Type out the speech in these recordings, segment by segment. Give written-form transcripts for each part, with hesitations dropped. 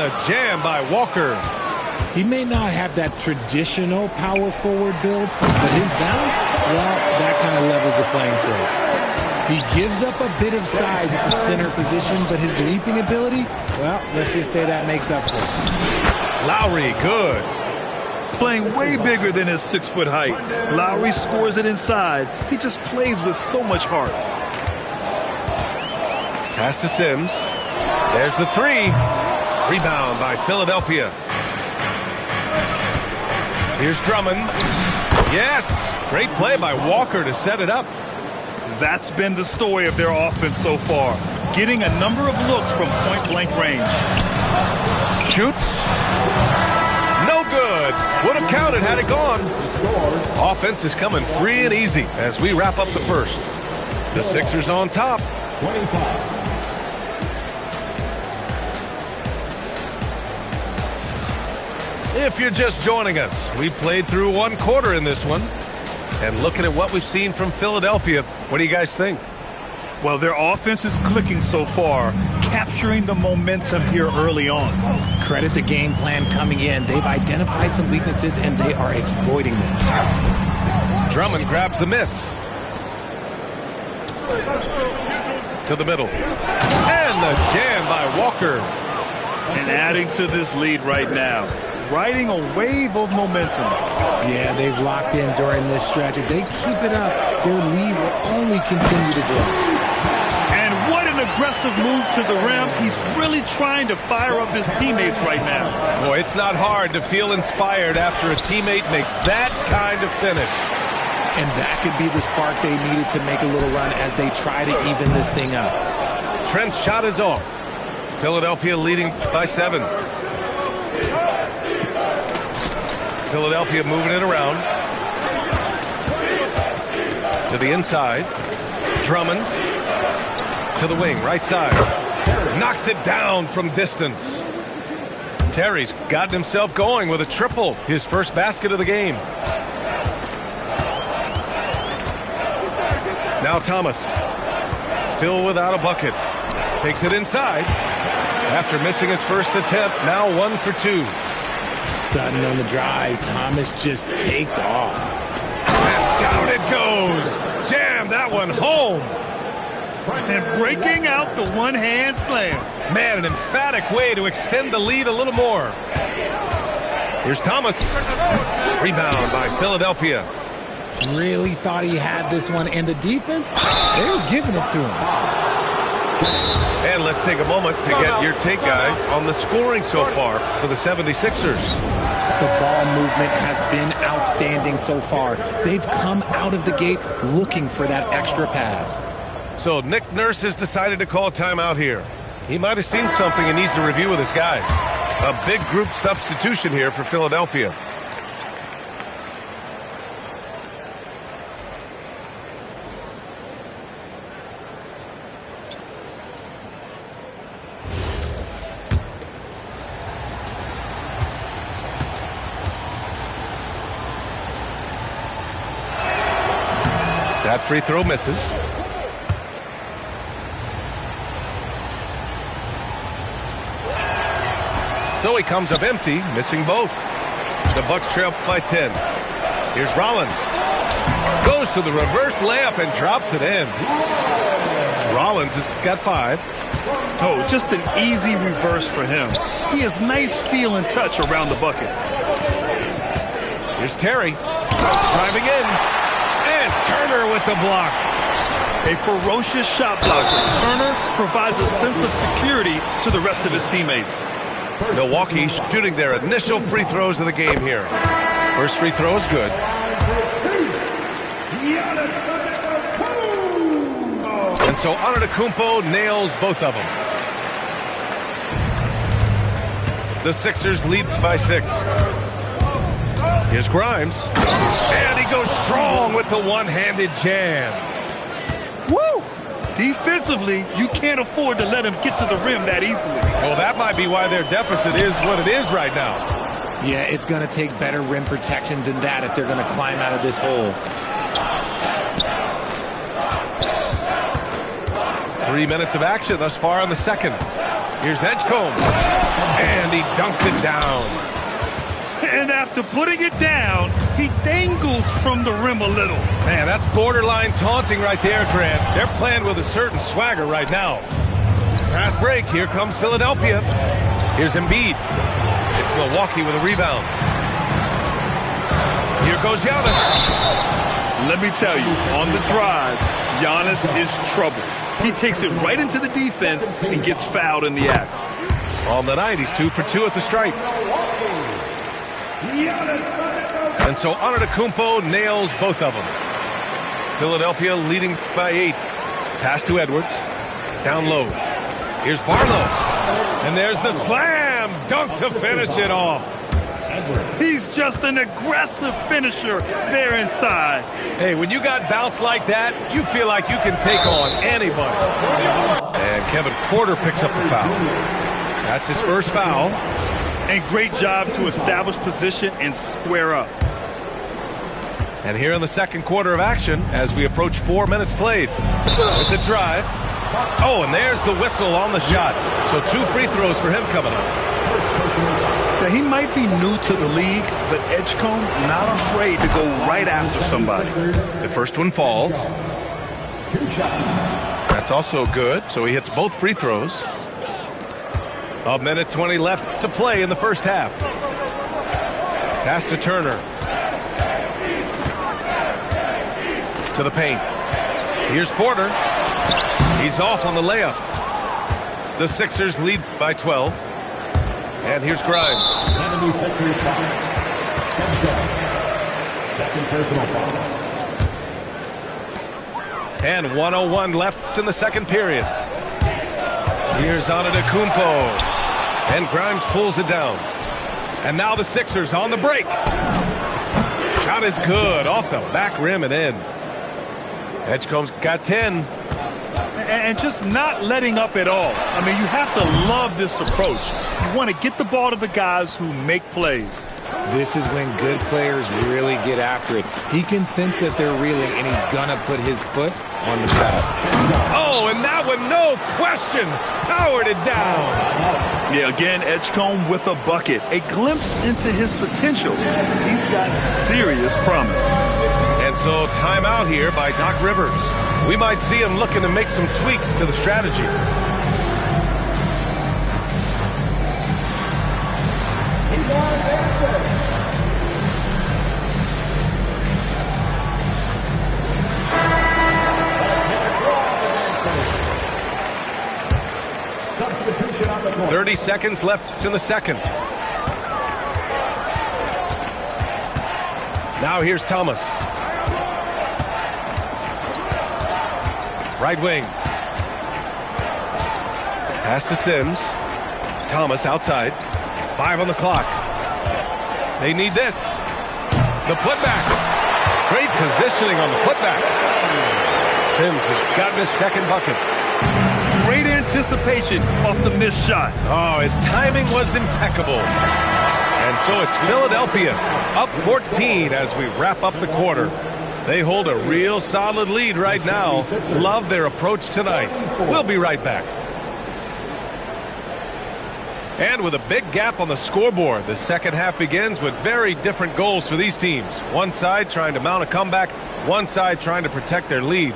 a jam by Walker. He may not have that traditional power forward build, but his bounce, well, that kind of levels the playing field. He gives up a bit of size at the center position, but his leaping ability, well, let's just say that makes up for it. Lowry, good. Playing way bigger than his 6-foot height. Lowry scores it inside. He just plays with so much heart. Pass to Sims. There's the three. Rebound by Philadelphia. Here's Drummond. Yes! Great play by Walker to set it up. That's been the story of their offense so far. Getting a number of looks from point-blank range. Shoots. No good. Would have counted had it gone. Offense is coming free and easy as we wrap up the first. The Sixers on top. 25. If you're just joining us, we played through one quarter in this one. And looking at what we've seen from Philadelphia, what do you guys think? Well, their offense is clicking so far, capturing the momentum here early on. Credit the game plan coming in. They've identified some weaknesses, and they are exploiting them. Drummond grabs the miss. To the middle. And the jam by Walker. And adding to this lead right now. Riding a wave of momentum. Yeah, they've locked in during this stretch. If they keep it up, their lead will only continue to grow. And what an aggressive move to the rim. He's really trying to fire up his teammates right now. Boy, it's not hard to feel inspired after a teammate makes that kind of finish. And that could be the spark they needed to make a little run as they try to even this thing up. Trent's shot is off. Philadelphia leading by 7. Philadelphia moving it around. To the inside. Drummond. To the wing, right side. Knocks it down from distance. Terry's gotten himself going with a triple. His first basket of the game. Now Thomas. Still without a bucket. Takes it inside. After missing his first attempt, now 1 for 2. Sutton on the drive. Thomas just takes off. And down it goes. Jam that one home. And breaking out the one-hand slam. Man, an emphatic way to extend the lead a little more. Here's Thomas. Rebound by Philadelphia. Really thought he had this one. And the defense, they were giving it to him. And let's take a moment to get your take, guys, on the scoring so far for the 76ers. The ball movement has been outstanding so far. They've come out of the gate looking for that extra pass. So Nick Nurse has decided to call timeout here. He might have seen something and needs to review with his guys. A big group substitution here for Philadelphia. That free throw misses. So he comes up empty, missing both. The Bucks trail by 10. Here's Rollins. Goes to the reverse layup and drops it in. Rollins has got 5. Oh, just an easy reverse for him. He has nice feel and touch around the bucket. Here's Terry. Driving in. And Turner with the block. A ferocious shot blocker. Turner provides a sense of security to the rest of his teammates. Milwaukee shooting their initial free throws of the game here. First free throw is good. And so Antetokounmpo nails both of them. The Sixers lead by 6. Here's Grimes. And he goes strong with the one-handed jam. Woo! Defensively, you can't afford to let him get to the rim that easily. Well, that might be why their deficit is what it is right now. Yeah, it's going to take better rim protection than that if they're going to climb out of this hole. 3 minutes of action thus far in the second. Here's Edgecombe. And he dunks it down. And after putting it down, he dangles from the rim a little. Man, that's borderline taunting right there, Grant. They're playing with a certain swagger right now. Fast break. Here comes Philadelphia. Here's Embiid. It's Milwaukee with a rebound. Here goes Giannis. Let me tell you, on the drive, Giannis is trouble. He takes it right into the defense and gets fouled in the act. On the night, he's 2 for 2 at the stripe. And so Antetokounmpo nails both of them. Philadelphia leading by 8. Pass to Edwards. Down low. Here's Barlow. And there's the slam dunk to finish it off. He's just an aggressive finisher there inside. Hey, when you got bounce like that, you feel like you can take on anybody. And Kevin Porter picks up the foul. That's his first foul. And great job to establish position and square up. And here in the second quarter of action, as we approach 4 minutes played, with the drive. Oh, and there's the whistle on the shot. So 2 free throws for him coming up. Now, he might be new to the league, but Edgecombe not afraid to go right after somebody. The first one falls. That's also good, so he hits both free throws. 1:20 left to play in the first half. Pass to Turner. To the paint. Here's Porter. He's off on the layup. The Sixers lead by 12. And here's Grimes. 76ers foul. Second personal foul. And 1:01 left in the second period. Here's Antetokounmpo. And Grimes pulls it down. And now the Sixers on the break. Shot is good. Off the back rim and in. Edgecombe's got 10. And just not letting up at all. I mean, you have to love this approach. You want to get the ball to the guys who make plays. This is when good players really get after it. He can sense that they're reeling, and he's going to put his foot on the pedal. Oh, and that one, no question, powered it down. Yeah, again, Edgecombe with a bucket. A glimpse into his potential. He's got serious promise. And so timeout here by Doc Rivers. We might see him looking to make some tweaks to the strategy. Substitution on the court. 30 seconds left in the second. Now here's Thomas. Right wing. Pass to Sims. Thomas outside. 5 on the clock. They need this. The putback. Great positioning on the putback. Sims has gotten his second bucket. Great anticipation off the missed shot. Oh, his timing was impeccable. And so it's Philadelphia up 14 as we wrap up the quarter. They hold a real solid lead right now. Love their approach tonight. We'll be right back. And with a big gap on the scoreboard, the second half begins with very different goals for these teams. One side trying to mount a comeback, one side trying to protect their lead.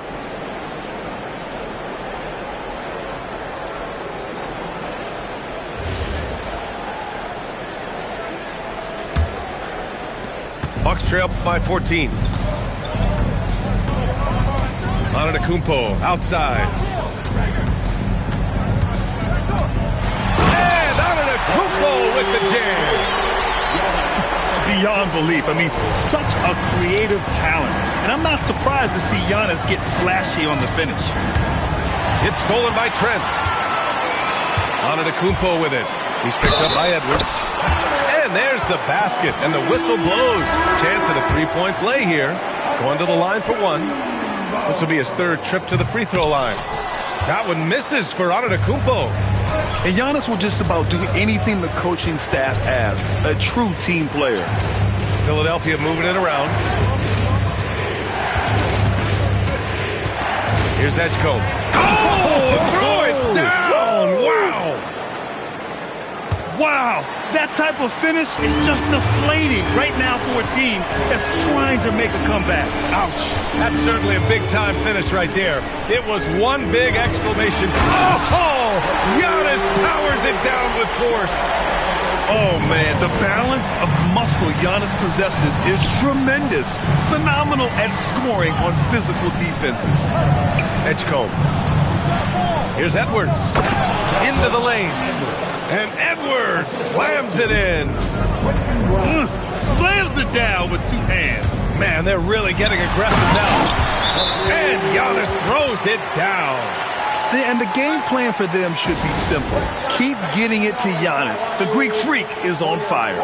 Bucks trail by 14. Antetokounmpo outside. And Antetokounmpo with the jam. Beyond belief. I mean, such a creative talent. And I'm not surprised to see Giannis get flashy on the finish. It's stolen by Trent. Antetokounmpo with it. He's picked up by Edwards. And there's the basket. And the whistle blows. Chance at a three-point play here. Going to the line for one. This will be his third trip to the free throw line. That one misses for Antetokounmpo. And Giannis will just about do anything the coaching staff asks. A true team player. Philadelphia moving it around. Here's Edgecombe. Oh, throw it down! Wow! Wow, that type of finish is just deflating right now for a team that's trying to make a comeback. Ouch. That's certainly a big-time finish right there. It was one big exclamation. Oh! Giannis powers it down with force. Oh, man, the balance of muscle Giannis possesses is tremendous. Phenomenal at scoring on physical defenses. Edgecombe. Here's Edwards. Into the lane. And Edwards slams it in. Slams it down with two hands. Man, they're really getting aggressive now. And Giannis throws it down. And the game plan for them should be simple. Keep getting it to Giannis. The Greek Freak is on fire.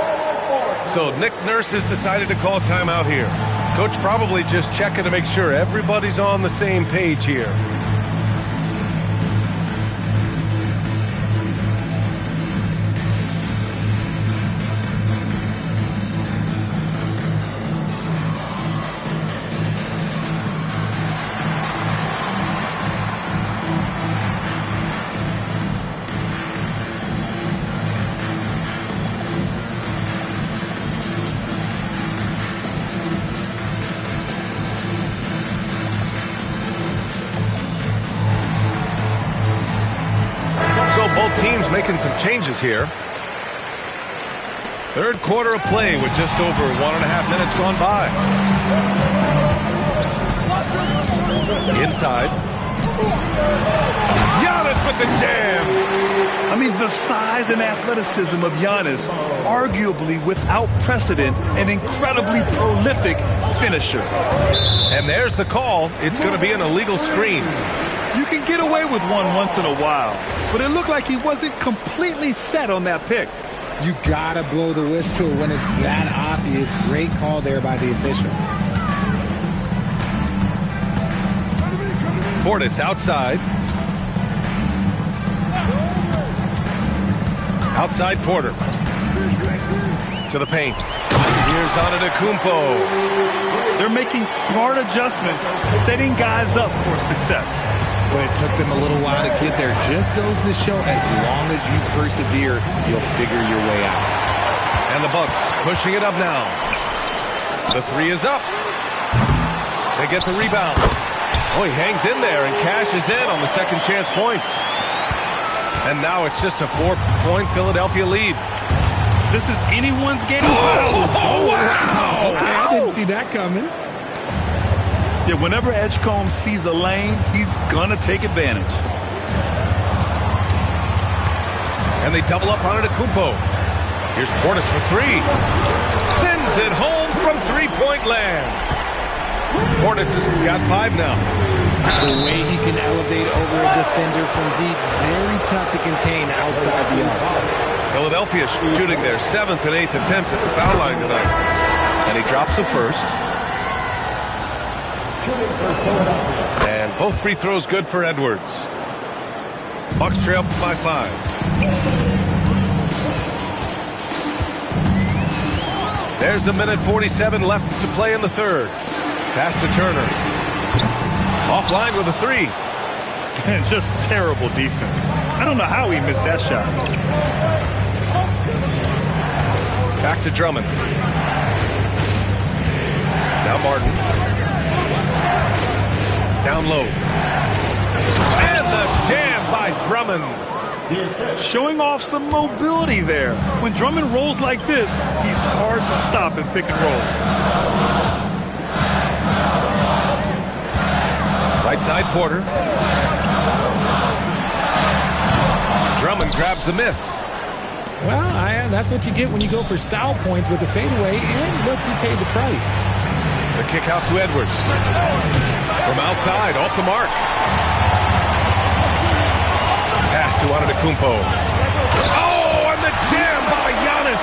So Nick Nurse has decided to call timeout here. Coach probably just checking to make sure everybody's on the same page here. Both teams making some changes here. Third quarter of play with just over 1.5 minutes gone by. Inside. Giannis with the jam. I mean, the size and athleticism of Giannis, arguably without precedent, an incredibly prolific finisher. And there's the call. It's going to be an illegal screen. You can get away with one once in a while, but it looked like he wasn't completely set on that pick. You gotta blow the whistle when it's that obvious. Great call there by the official. Portis outside. Outside Porter. To the paint. Here's Antetokounmpo. They're making smart adjustments, setting guys up for success. But it took them a little while to get there. Just goes to show, as long as you persevere, you'll figure your way out. And the Bucks pushing it up now. The three is up. They get the rebound. Oh, he hangs in there and cashes in on the second chance points. And now it's just a 4-point Philadelphia lead. This is anyone's game. Oh, wow! Okay, I didn't see that coming. Yeah, whenever Edgecombe sees a lane, he's gonna take advantage. And they double up on Antetokounmpo. Here's Portis for three. Sends it home from three-point land. Portis has got 5 now. The way he can elevate over a defender from deep, very tough to contain outside the arc. Philadelphia shooting their 7th and 8th attempts at the foul line tonight. And he drops the first. And both free throws good for Edwards. Bucks trail by 5. There's a minute 47 left to play in the third. Pass to Turner. Offline with a 3. And just terrible defense. I don't know how he missed that shot. Back to Drummond. Now Martin. Down low. And the jam by Drummond. Showing off some mobility there. When Drummond rolls like this, he's hard to stop in pick and roll. Right side Porter. Drummond grabs the miss. Well, that's what you get when you go for style points with the fadeaway, and look, he paid the price. The kick out to Edwards. From outside, off the mark. Pass to Antetokounmpo. Oh, and the jam by Giannis.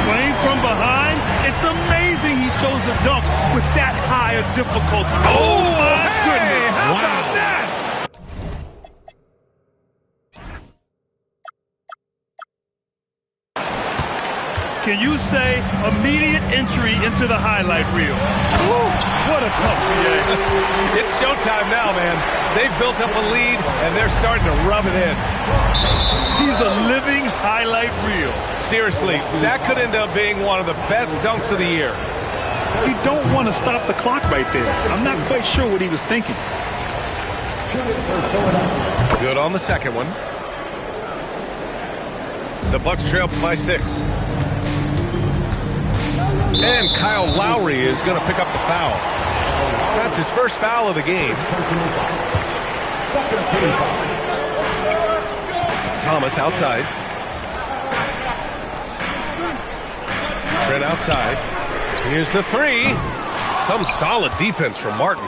Playing from behind, it's amazing he chose a dunk with that high of difficulty. Oh, my goodness. How about that? Can you say immediate entry into the highlight reel? Woo, what a tough play. It's showtime now, man. They've built up a lead, and they're starting to rub it in. He He's a living highlight reel. Seriously, that could end up being one of the best dunks of the year. You don't want to stop the clock right there. I'm not quite sure what he was thinking. Good on the second one. The Bucks trail by 6. And Kyle Lowry is going to pick up the foul. That's his first foul of the game. Thomas outside. Trent outside. Here's the 3. Some solid defense from Martin.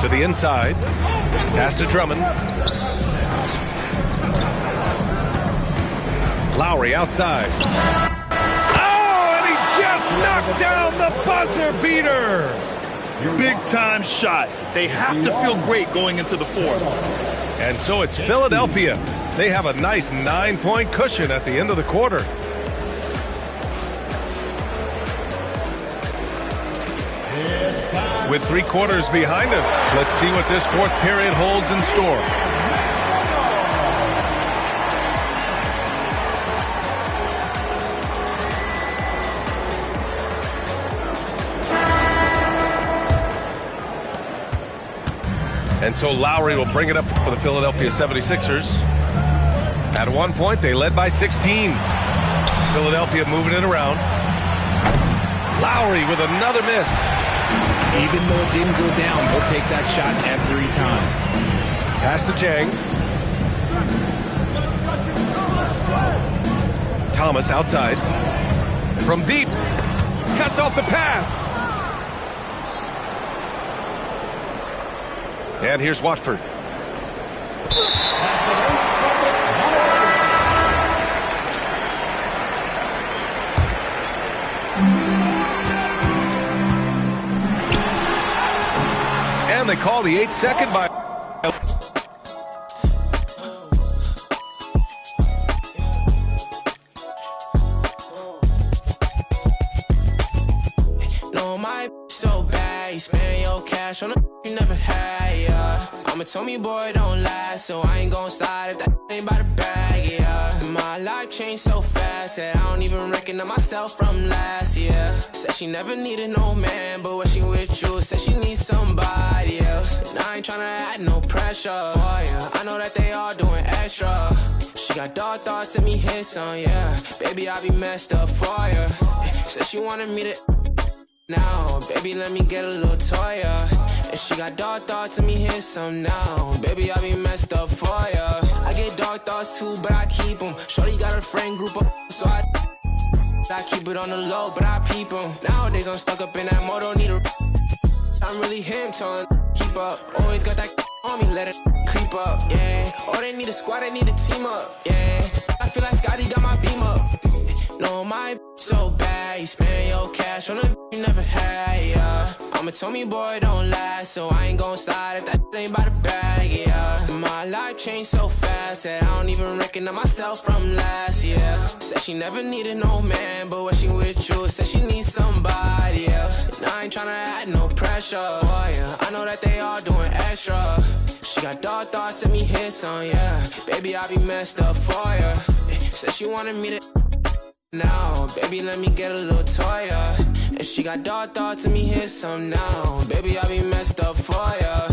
To the inside. Pass to Drummond. Lowry outside. Oh, and he just knocked down the buzzer beater. Big time shot. They have to feel great going into the fourth. And so it's Philadelphia. They have a nice 9-point cushion at the end of the quarter. With 3 quarters behind us, let's see what this fourth period holds in store. And so Lowry will bring it up for the Philadelphia 76ers. At one point, they led by 16. Philadelphia moving it around. Lowry with another miss. Even though it didn't go down, he'll take that shot every time. Pass to Jang. Thomas outside. From deep. Cuts off the pass. And here's Watford. And they call the 8-second by. No, my so bad. You spend your cash on a you never had, yeah. I'm a Tommy boy, don't last, so I ain't gon' slide if that ain't by the bag, yeah. My life changed so fast that I don't even recognize myself from last year. Said she never needed no man, but when she with you, said she needs somebody else. And I ain't tryna add no pressure for you. I know that they all doing extra. She got dark thoughts and me hit some, yeah. Baby, I be messed up for you. Said she wanted me to now, baby, let me get a little toy, yeah. And she got dark thoughts and me hit some now. Baby, I be messed up for ya. I get dark thoughts too, but I keep them. Shorty got her friend group up, so I keep it on the low, but I peep them. Nowadays I'm stuck up in that mode, don't need a I'm really him, telling keep up. Always got that on me, let it creep up, yeah. Oh, they need a squad, they need a team up, yeah. I feel like Scotty got my beam up. No, my so bad, you spend your cash on a you never had, yeah. I'm a Tommy boy, don't last, so I ain't gon' slide if that ain't by the bag, yeah. My life changed so fast that I don't even recognize myself from last year. Said she never needed no man, but when she with you, said she needs somebody else. And I ain't tryna add no pressure for ya. I know that they all doing extra. She got dark thoughts and me hit some, yeah. Baby, I be messed up for ya. Said she wanted me to now, baby, let me get a little toy, yeah. And she got dark thoughts and me hit some now. Baby, I be messed up for ya.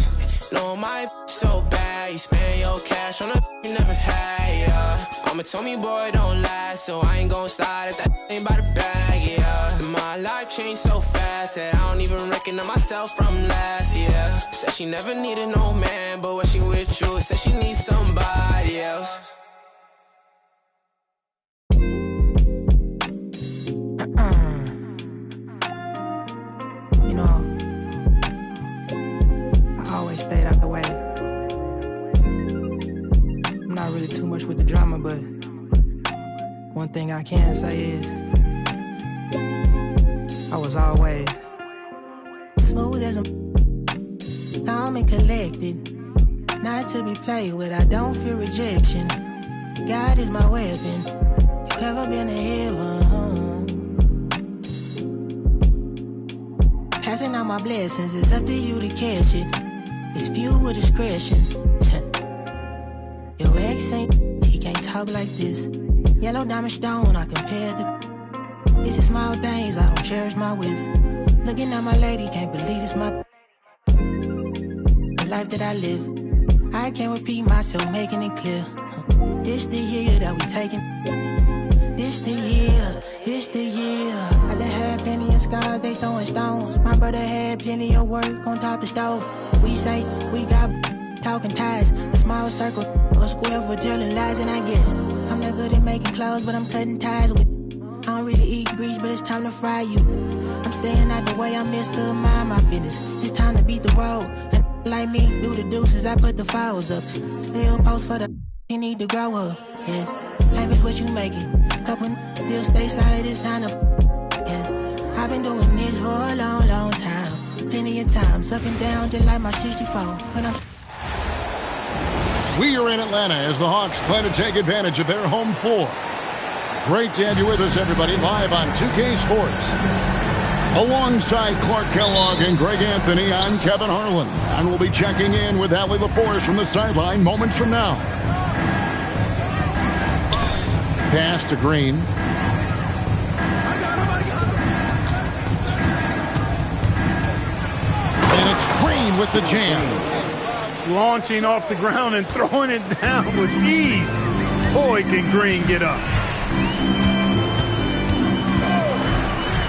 No, my so bad, you spend your cash on a you never had, yeah. I'm a Tommy boy, don't last, so I ain't gon' slide if that ain't by the bag, yeah. My life changed so fast that I don't even recognize myself from last year. Said she never needed no man, but when she with you, said she needs somebody else. You know, I always stayed out the way. I'm not really too much with the drama, but one thing I can say is I was always smooth as a calm and collected, not to be played with. I don't fear rejection. God is my weapon. You ever been to heaven? Passing out my blessings, it's up to you to catch it. It's fuel with discretion. seen, he can't talk like this. Yellow diamond stone, I compare the. It's the small things, I don't cherish my whips. Looking at my lady, can't believe it's my. The life that I live. I can't repeat myself, making it clear. This the year that we taking. This the year, this the year. I done had plenty of scars, they throwing stones. My brother had plenty of work on top the stove. We say we got talking ties, a small circle, a square for telling lies, and I guess I'm not good at making clothes, but I'm cutting ties with. I don't really eat grease, but it's time to fry you. I'm staying out the way, I'm Mr. Mind my business. It's time to beat the road. And like me, do the deuces, I put the files up. Still post for the you need to grow up. Yes, life is what you make it. Couple still stay solid, it's time to. Yes, I've been doing this for a long, long time. Plenty of times, up and down, just like my 64. When I'm. We are in Atlanta as the Hawks plan to take advantage of their home floor. Great to have you with us, everybody, live on 2K Sports. Alongside Clark Kellogg and Greg Anthony, I'm Kevin Harlan. And we'll be checking in with Allie LaForce from the sideline moments from now. Pass to Green. And it's Green with the jam. Launching off the ground and throwing it down with ease. Boy, can Green get up.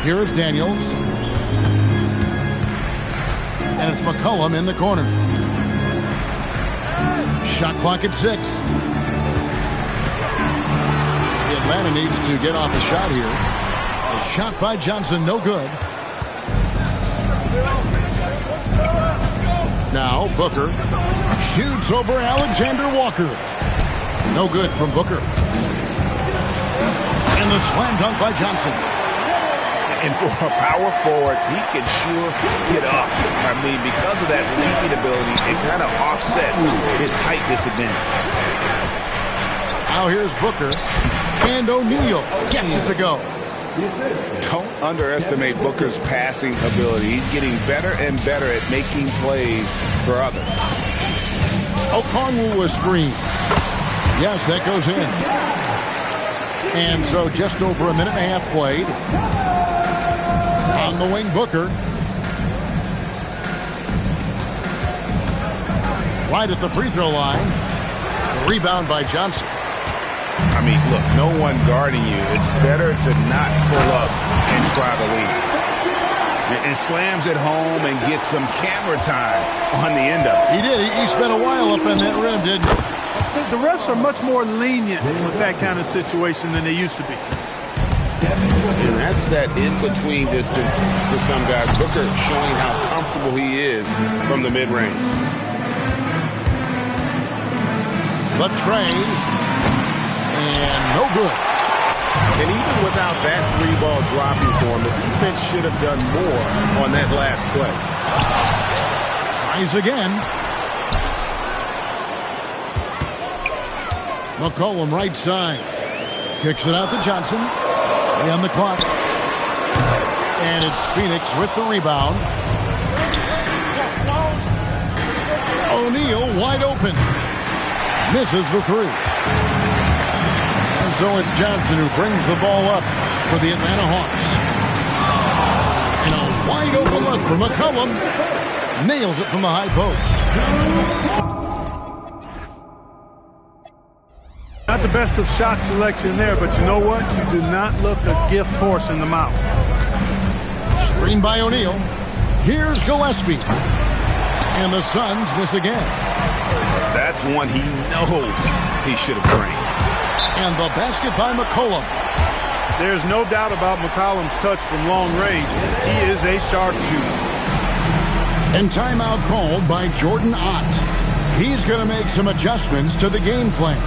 Here's Daniels. And it's McCollum in the corner. Shot clock at 6. Atlanta needs to get off a shot here. A shot by Johnson, no good. Now Booker shoots over Alexander Walker. No good from Booker. And the slam dunk by Johnson. And for a power forward, he can sure get up. I mean, because of that leaping ability, it kind of offsets his height disadvantage. Now here's Booker. And O'Neal gets it to go. Don't underestimate Booker's passing ability. He's getting better and better at making plays for others. Okongwu was screen. Yes, that goes in. And so just over a minute and a half played. On the wing, Booker. Right at the free throw line. The rebound by Johnson. I mean, look, no one guarding you. It's better to not pull up and try to lead. And slams it home and gets some camera time on the end of it. He did. He spent a while up in that rim, didn't he? The refs are much more lenient with that kind of situation than they used to be. And that's that in-between distance for some guys. Booker showing how comfortable he is from the mid-range. The trade. And no good. And even without that three ball dropping for him, the defense should have done more on that last play. Tries again. McCollum right side. Kicks it out to Johnson. On the clock. And it's Phoenix with the rebound. O'Neal wide open. Misses the three. And so it's Johnson who brings the ball up for the Atlanta Hawks. And a wide open look for McCollum. Nails it from the high post. Not the best of shot selection there, but you know what? You do not look a gift horse in the mouth. Screen by O'Neal. Here's Gillespie. And the Suns miss again. That's one he knows he should have drained. And the basket by McCollum. There's no doubt about McCollum's touch from long range. He is a sharpshooter. And timeout called by Jordan Ott. He's going to make some adjustments to the game plan.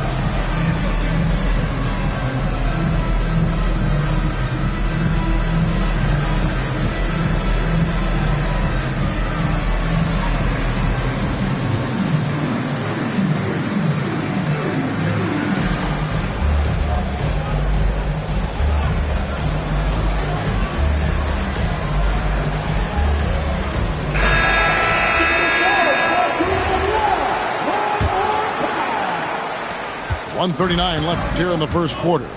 1:39 left here in the first quarter.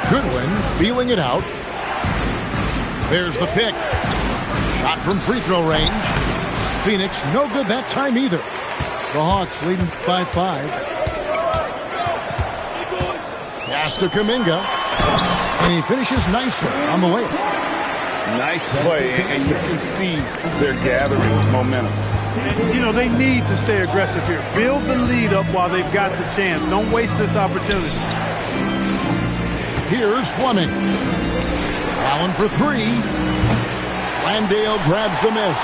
Goodwin feeling it out. There's the pick. Shot from free throw range. Phoenix no good that time either. The Hawks leading by 5. Pass to Kuminga. And he finishes nicely on the way. Nice play, and you can see they're gathering momentum. You know, they need to stay aggressive here. Build the lead up while they've got the chance. Don't waste this opportunity. Here's Fleming. Allen for 3. Landale grabs the miss.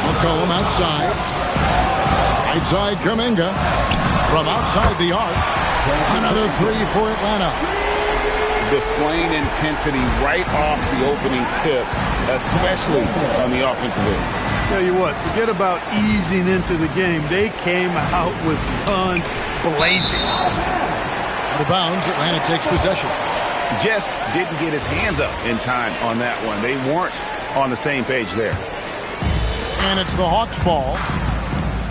McCollum outside. Right side Kuminga. From outside the arc. Another 3 for Atlanta. Displaying intensity right off the opening tip, especially on the offensive end. Tell you what, forget about easing into the game. They came out with guns blazing. Out of bounds, Atlanta takes possession. Just didn't get his hands up in time on that one. They weren't on the same page there. And it's the Hawks ball.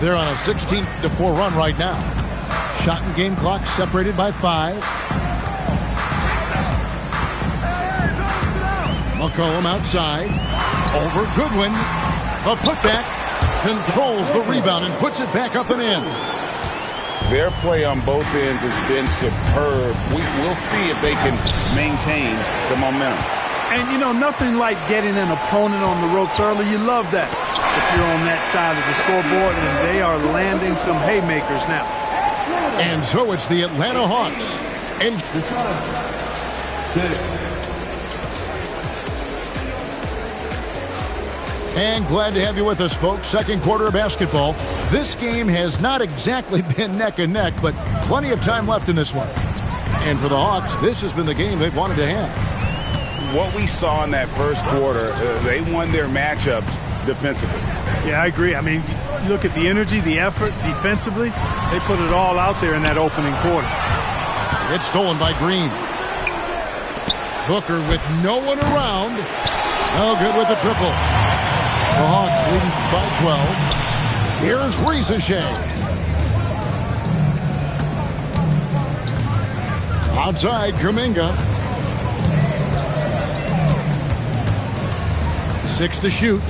They're on a 16-4 run right now. Shot and game clock separated by 5. McCollum outside. Over Goodwin. A putback. Controls the rebound and puts it back up and in. Their play on both ends has been superb. We'll see if they can maintain the momentum. And, you know, nothing like getting an opponent on the ropes early. You love that if you're on that side of the scoreboard, and they are landing some haymakers now. And so it's the Atlanta Hawks. And glad to have you with us, folks. Second quarter of basketball. This game has not exactly been neck and neck, but plenty of time left in this one. And for the Hawks, this has been the game they've wanted to have. What we saw in that first quarter, they won their matchups defensively. Yeah, I agree. I mean, you look at the energy, the effort defensively. They put it all out there in that opening quarter. It's stolen by Green. Booker with no one around. No good with the triple. The Hawks leading by 12. Here's Risacher. Outside, Kuminga. 6 to shoot.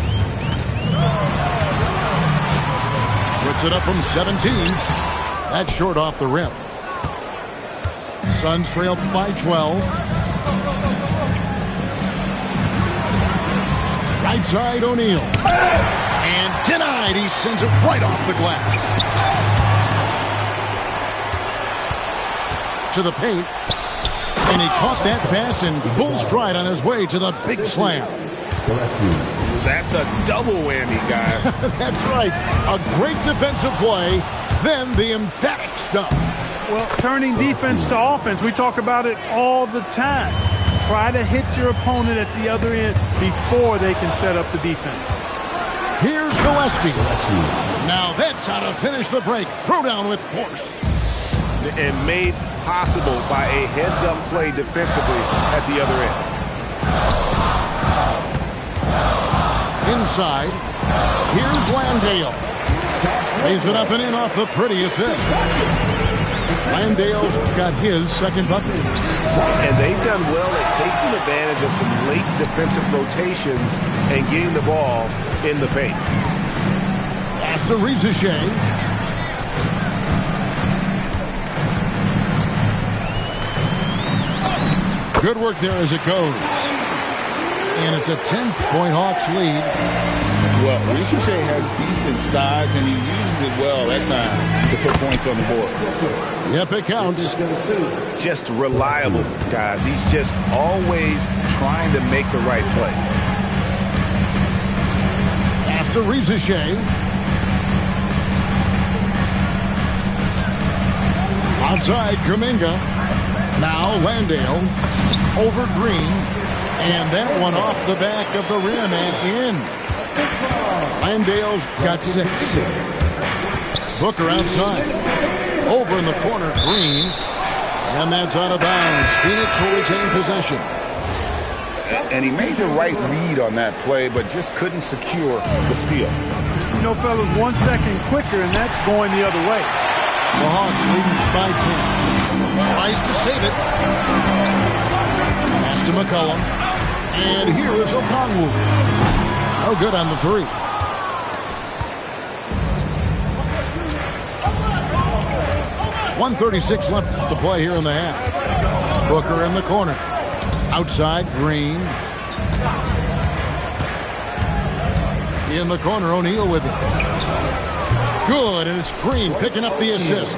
Puts it up from 17. That's short off the rim. Suns trail by 12. Right side, O'Neal. And denied. He sends it right off the glass. To the paint. And he caught that pass in full stride on his way to the big slam. That's a double whammy, guys. That's right. A great defensive play, then the emphatic stuff. Well, turning defense to offense, we talk about it all the time. Try to hit your opponent at the other end before they can set up the defense. Here's Gillespie. Now that's how to finish the break. Throw down with force. And made possible by a heads-up play defensively at the other end. Inside, here's Landale. Lays it up and in off the pretty assist. Landale's got his second bucket. And they've done well at taking advantage of some late defensive rotations and getting the ball in the paint. Pass to Risacher. Good work there as it goes. And it's a 10-point Hawks lead. Well, Risacher has decent size, and he uses it well that time to put points on the board. Yep, it counts. Just reliable, guys. He's just always trying to make the right play. Pass to Risacher. Outside, Kuminga. Now Landale over Green. And that one off the back of the rim and in. Landale's got 6. Booker outside. Over in the corner, Green. And that's out of bounds. Phoenix will retain possession. And he made the right read on that play, but just couldn't secure the steal. You know, fellas, 1 second quicker, and that's going the other way. The Hawks leading by 10. Tries to save it. Pass to McCollum. And here is Okongwu. No good on the three. .136 left to play here in the half. Booker in the corner. Outside, Green. In the corner, O'Neal with it. Good, and it's Green picking up the assist.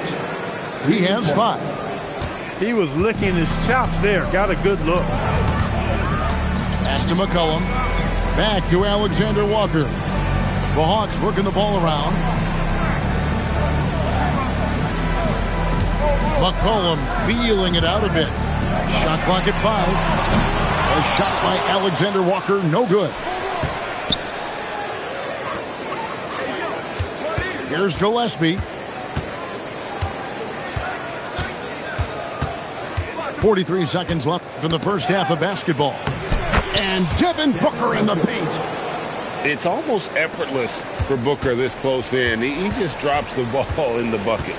He has 5. He was licking his chops there. Got a good look. Pass to McCollum. Back to Alexander Walker. The Hawks working the ball around. McCollum feeling it out a bit. Shot clock at 5. A shot by Alexander Walker, no good. Here's Gillespie. 43 seconds left from the first half of basketball. And Devin Booker in the paint. It's almost effortless for Booker this close in. He just drops the ball in the bucket.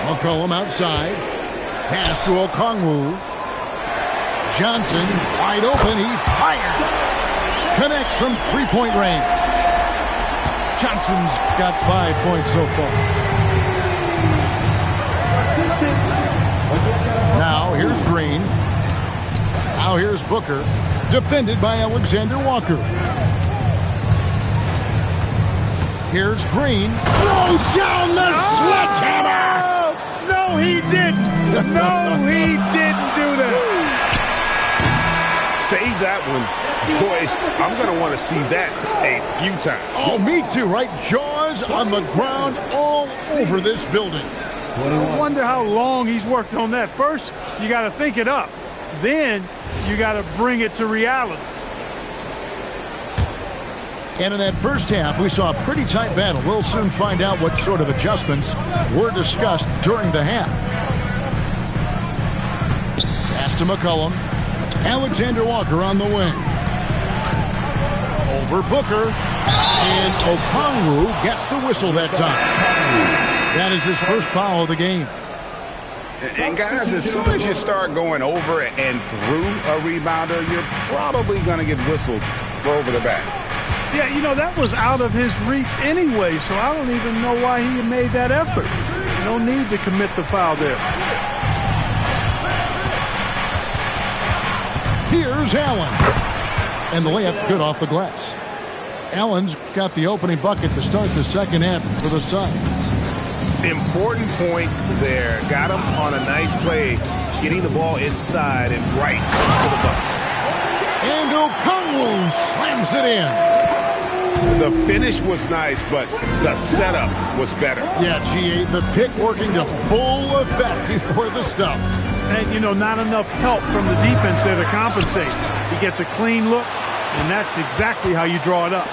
McCollum outside. Pass to Okongwu. Johnson wide open. He fires. Connects from three-point range. Johnson's got 5 points so far. Now here's Green. Now here's Booker. Defended by Alexander Walker. Here's Green. Throws down the sledgehammer! No, he didn't. No, he didn't do that. Save that one. Boys, I'm going to want to see that a few times. Oh, me too, right? Jaws on the ground all over this building. I wonder how long he's worked on that. First, you got to think it up. Then, you got to bring it to reality. And in that first half, we saw a pretty tight battle. We'll soon find out what sort of adjustments were discussed during the half. Pass to McCollum. Alexander Walker on the wing. Over Booker. And Okongwu gets the whistle that time. That is his first foul of the game. And guys, as soon as you start going over and through a rebounder, you're probably going to get whistled for over the back. Yeah, you know, that was out of his reach anyway, so I don't even know why he made that effort. No need to commit the foul there. Here's Allen. And the layup's good off the glass. Allen's got the opening bucket to start the second half for the Suns. Important points there. Got him on a nice play, getting the ball inside and right to the bucket. And Okongwu slams it in. The finish was nice, but the setup was better. Yeah, G8, the pick working to full effect before the stuff. And, you know, not enough help from the defense there to compensate. He gets a clean look, and that's exactly how you draw it up.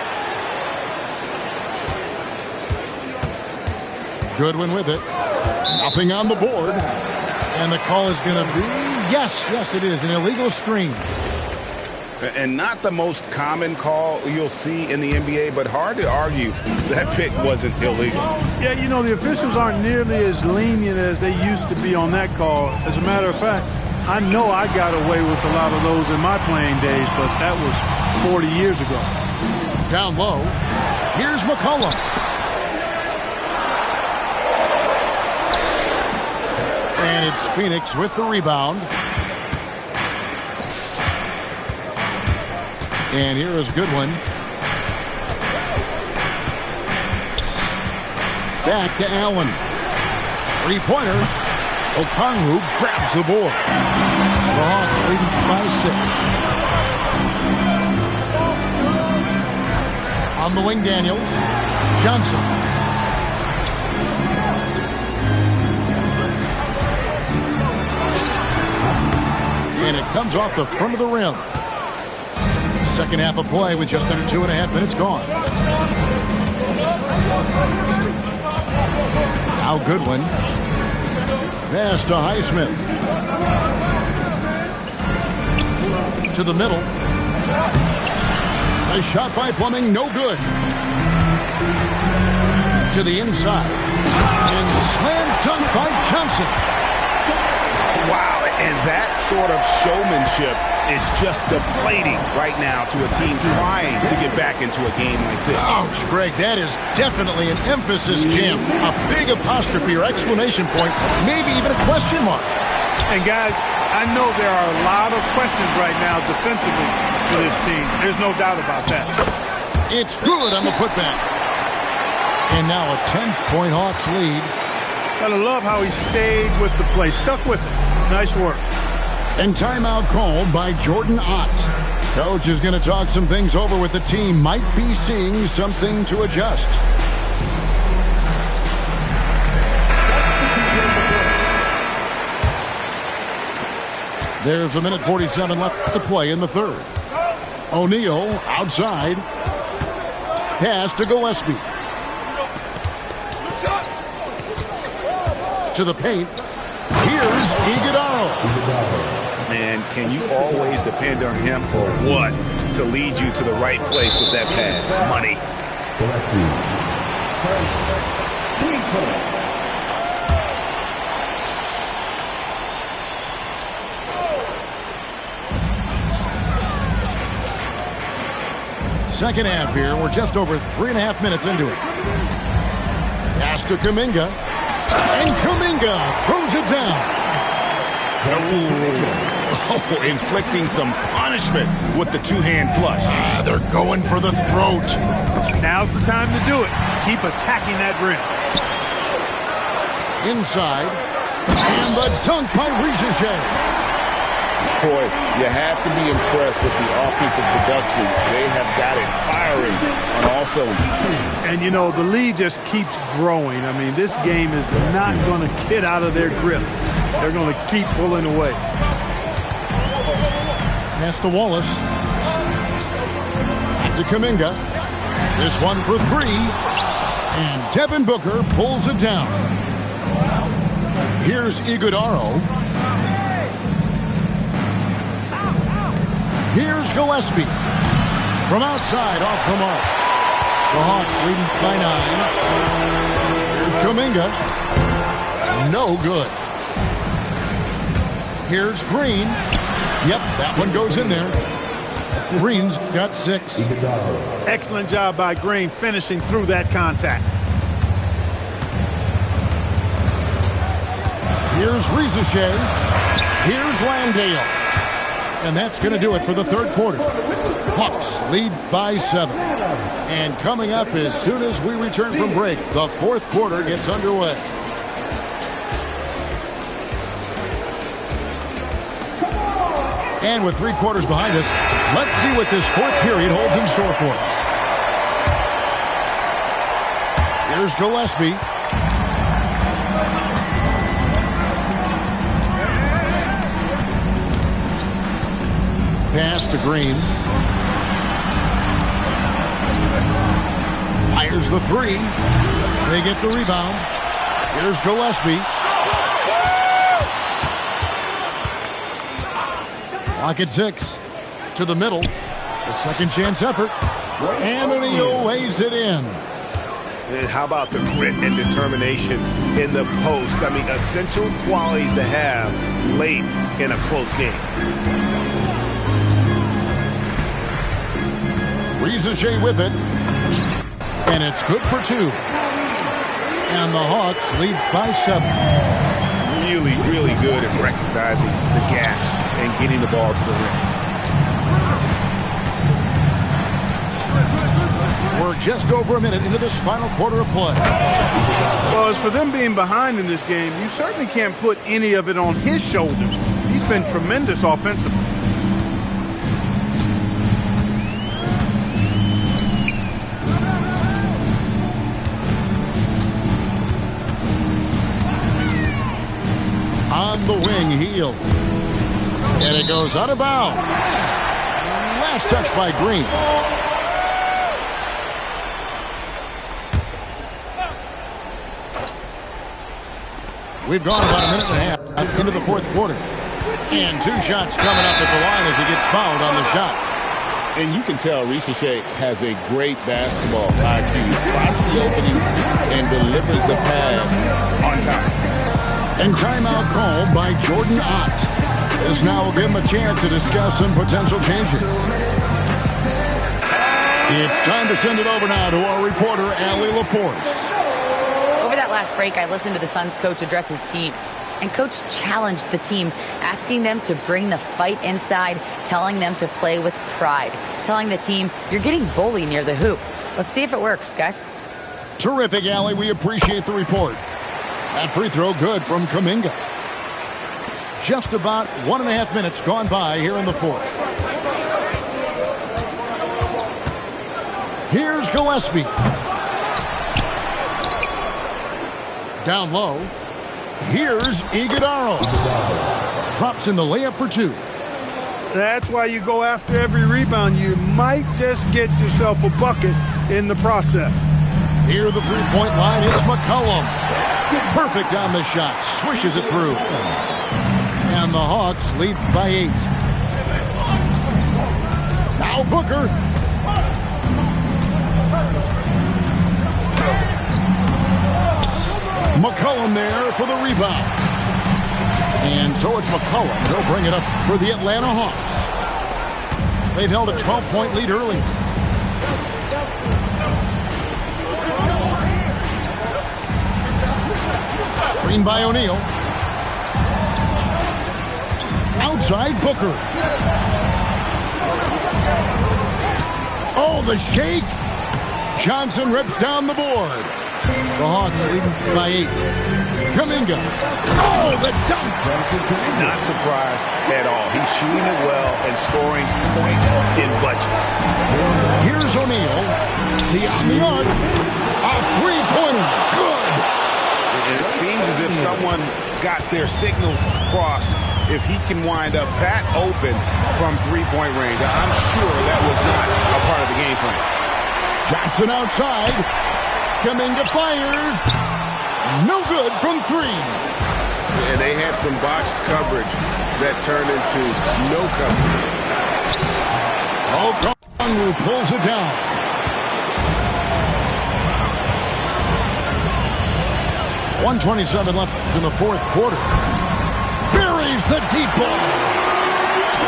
Goodwin with it. Nothing on the board. And the call is going to be, yes, it is, an illegal screen. And not the most common call you'll see in the NBA, but hard to argue that pick wasn't illegal. Yeah, you know, the officials aren't nearly as lenient as they used to be on that call. As a matter of fact, I know I got away with a lot of those in my playing days, but that was 40 years ago. Down low, here's McCollum. And it's Phoenix with the rebound. And here is Goodwin. Back to Allen. Three-pointer. Okongwu grabs the board. The Hawks leading by 6. On the wing, Daniels. Johnson. And it comes off the front of the rim. Second half of play with just under 2.5 minutes gone. Now Goodwin. Pass to Highsmith. To the middle. A shot by Fleming, no good. To the inside. And slam dunk by Johnson. Wow, and that sort of showmanship is just deflating right now to a team trying to get back into a game like this. Ouch, Greg, that is definitely an emphasis jam. A big apostrophe or exclamation point, maybe even a question mark. And guys, I know there are a lot of questions right now defensively for this team. There's no doubt about that. It's good on the putback. And now a 10-point Hawks lead. Gotta love how he stayed with the play, stuck with it. Nice work. And timeout called by Jordan Ott. Coach is going to talk some things over with the team. Might be seeing something to adjust. There's 1:47 left to play in the third. O'Neal outside. Pass to Gillespie. To the paint. Here's Iguodala. Man, can you always depend on him or what to lead you to the right place with that pass? Money. Second half here. We're just over 3.5 minutes into it. Pass to Kuminga. And Kuminga throws it down. Oh, inflicting some punishment with the two-hand flush. They're going for the throat. Now's the time to do it. Keep attacking that rim. Inside. And the dunk by Rizier. Boy, you have to be impressed with the offensive production. They have got it firing on all cylinders. And, you know, the lead just keeps growing. I mean, this game is not going to get out of their grip. They're going to keep pulling away. Pass to Wallace. Back to Kuminga. This one for three. And Devin Booker pulls it down. Here's Iguodala. Here's Gillespie. From outside, off the mark. The Hawks leading by 9. Here's Kuminga. No good. Here's Green. Yep, that one goes in there. Green's got 6. Excellent job by Green finishing through that contact. Here's Rizier. Here's Landale. And that's going to do it for the third quarter. Hawks lead by 7. And coming up as soon as we return from break, the fourth quarter gets underway. And with 3 quarters behind us, let's see what this fourth period holds in store for us. Here's Gillespie. Pass to Green. Fires the 3. They get the rebound. Here's Gillespie. Clock at 6. To the middle. The second chance effort. And O'Neal lays it in. And how about the grit and determination in the post? I mean, essential qualities to have late in a close game. Rizier with it. And it's good for 2. And the Hawks lead by 7. Really, really good at recognizing the gaps and getting the ball to the rim. We're just over a minute into this final quarter of play. Well, as for them being behind in this game, you certainly can't put any of it on his shoulders. He's been tremendous offensively. On the wing, Hield. And it goes out of bounds. Last touch by Green. We've gone about a minute and a half into the fourth quarter. And 2 shots coming up at the line as he gets fouled on the shot. And you can tell Risacher has a great basketball IQ. He spots the opening and delivers the pass on time. And timeout called by Jordan Ott. This now will give him a chance to discuss some potential changes. It's time to send it over now to our reporter, Allie LaForce. Over that last break, I listened to the Suns coach address his team. And coach challenged the team, asking them to bring the fight inside, telling them to play with pride, telling the team, you're getting bullied near the hoop. Let's see if it works, guys. Terrific, Allie. We appreciate the report. That free throw good from Kuminga. Just about 1.5 minutes gone by here in the fourth. Here's Gillespie. Down low. Here's Iguodala. Drops in the layup for 2. That's why you go after every rebound. You might just get yourself a bucket in the process. Near the three-point line, it's McCollum. Perfect on the shot. Swishes it through. And the Hawks lead by 8. Now Booker. McCollum there for the rebound. And so it's McCollum. He'll bring it up for the Atlanta Hawks. They've held a 12-point lead early. Screen by O'Neal. Outside Booker. Oh, the shake. Johnson rips down the board. The Hawks leading by 8. Kuminga. Oh, the dunk. Not surprised at all. He's shooting it well and scoring points in bunches. Here's O'Neal. The on the arc. A three-pointer. Good. And it seems as if someone got their signals crossed. If he can wind up that open from three-point range, I'm sure that was not a part of the game plan. Johnson outside. Kuminga fires. No good from 3. And they had some botched coverage that turned into no coverage. Okongwu pulls it down. .127 left in the fourth quarter. Buries the deep ball.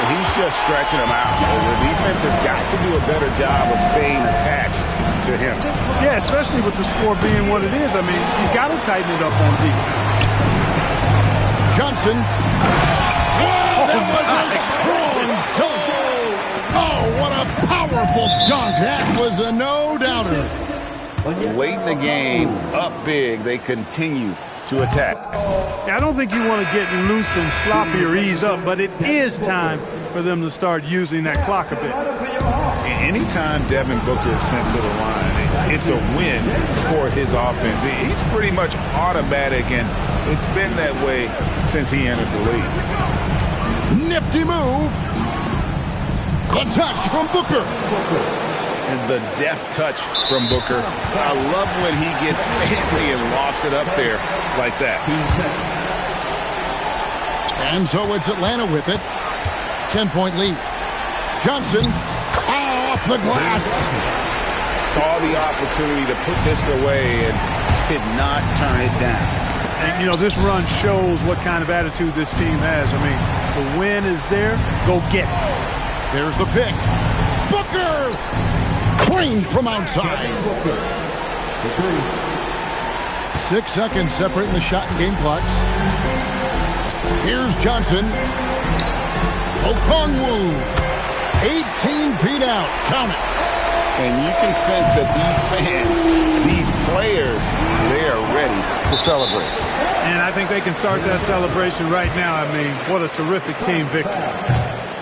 He's just stretching them out. The defense has got to do a better job of staying attached to him. Yeah, especially with the score being what it is. I mean, you got to tighten it up on defense. Johnson. Wow, that was a strong dunk. Oh, what a powerful dunk. That was a no-doubter. Late in the game, up big, they continue to attack. I don't think you want to get loose and sloppy or ease up, but it is time for them to start using that clock a bit. Anytime Devin Booker is sent to the line, it's a win for his offense. He's pretty much automatic, and it's been that way since he entered the league. Nifty move. A touch from Booker. And the deft touch from Booker. I love when he gets fancy and lofts it up there like that. And so it's Atlanta with it. 10-point lead. Johnson off the glass. Saw the opportunity to put this away and did not turn it down. And, you know, this run shows what kind of attitude this team has. I mean, the win is there. Go get it. There's the pick. Booker! Clean from outside. 6 seconds separating the shot and game clocks. Here's Johnson. Okongwu. 18 feet out. Count it. And you can sense that these fans, these players, they are ready to celebrate. And I think they can start that celebration right now. I mean, what a terrific team victory.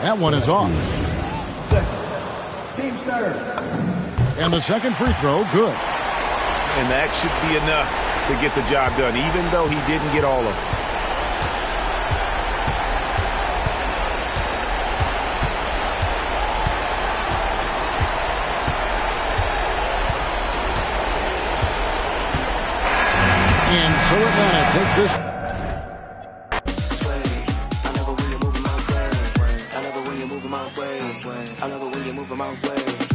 That one is off. Team start. And the second free throw, good. And that should be enough to get the job done, even though he didn't get all of it. And so Atlanta takes this. I love it when you're moving my way.